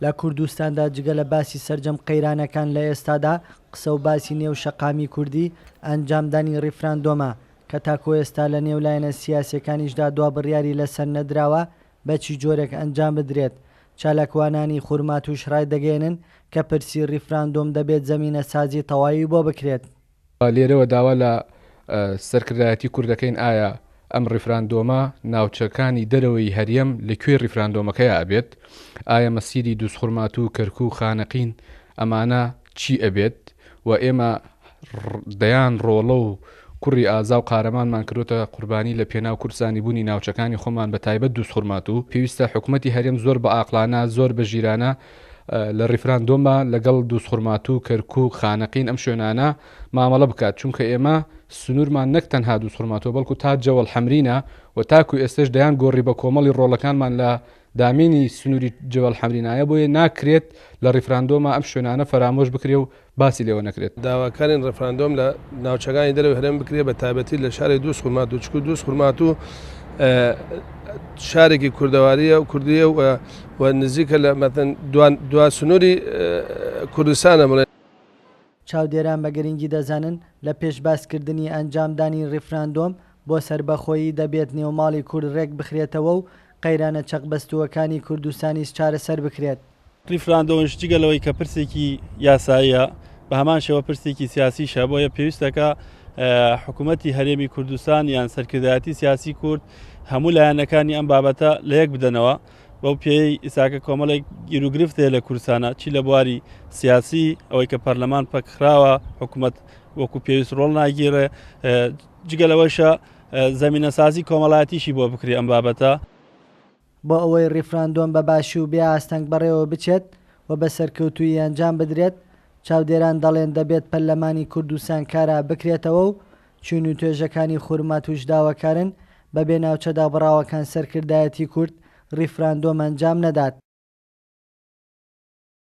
لە کوردستاندا جگە لە باسی سەرجەم قەیرانەکان لە ئێستادا قسە و باسی نێو شەقامی کوردی ئەنجامدانی ریفراندۆمە کە تاکۆ ئێستا لە نێولایەنە سیاسیەکانیشدا دوا بڕیاری لەسەر نەدراوە بەچی جۆرێک ئەنجام بدرێت. چالاکوانانی خورماتووش ڕای دەگەێنن کە پرسی ریفراندۆم دەبێت زەمینە سازی تەواوی بۆ بکرێت. لێرەوە داوا لە سەرکردایەتی کوردەکەین ئایا ئەم ریفراندۆمە ناوچەکانی دەرەوەی هەرێم لەکوێ ریفراندۆمەکەی ئەبێت؟ ئایا مەسیری دووس خورماتوو کەرکوو خانەقین ئەمانە چی ئەبێت؟ و ئێمە دەیان ڕۆڵە و کوڕی ئازا و قارەمانمان کردوتە قوربانی لە پێناو کورسانی بوونی ناوچەکانی خۆمان بە تایبەت دووس خورماتوو. پێویستە حکوومەتی هەرێم زۆر بە ئاقلانە زۆر بە ژیرانە لە ریفراندۆمە لەگەڵ دووس خورماتوو کەرکوو خانەقین ئەم شوێنانە مامەڵە بکات، چونکە ئێمە سنوورمان نەک تەنها دووس خورماتوو بەڵکو تا جەوەڵ حەمرینە و تاکو ئێستش دەیان گۆڕی بە کۆمەڵی ڕۆڵەکانمان لە دامێنی سنووری جەوەڵ حەمرینایە بۆیە ناکرێت لە ریفراندۆمە ئەم شوێنانە فرامۆش بکرێ و باسی لێوە نەکرێت. داواکارین ریفراندۆم لە ناوچەکانی دەرەوەی هەرێم بکرێ بە تایبەتی لە شاری دووس خورماتوو، چکو دووس خورماتوو شارێکی کوردەواریە و کوردیە و نزیکە لە مەتەن دوا سنووری کوردستانە بڵێن. چاودێران بە گرنگی دەزانن لە پێش باسکردنی ئەنجامدانی ریفراندۆم بۆ سەربەخۆیی دەبێت نێوماڵی کورد ڕێک بخرێتەوە و قەیرانە چەقبەستووەکانی کوردستانیش چارەسەر بکرێت. ریفراندۆمش جگەلەوەی کە پرسێکی یاساییە بە هەمان شێوە پرسێکی سیاسیشە، بۆیە پێویستەکە حکوومەتی هەرێمی کوردستان یان سەرکردایەتی سیاسی کورد هەموو لایەنەکانی ئەم بابەتە لە یەک بدەنەوە بەو پێی ئیساکە کۆمەڵێک گیرروگرفتەیە لە کوردستانە، چی لە بواری سیاسی ئەوەی کە پەرلەمان پەکخراوە حکوومەت وەکو پێویست ڕۆڵ ناگیرێ، جگەلەوەشە زەمینەسازی کۆمەڵایەتیشی بۆ بکری ئەم بابەتە. بۆ ئەوەی ریفراندۆم بە باشی و بێ ئاستەنگ بەڕێوە بچێت و بە سەرکەوتووی ئەنجام بدرێت، چاودێران دەڵێن دەبێت پەرلەمانی کوردستان کارا بکرێتەوە و چون و توێژەکانی خورماتووش داواکارن بەبێ ناوچەدا بڕاوەکان سەرکردایەتی کورد ریفراندۆم ئەنجام نەدات.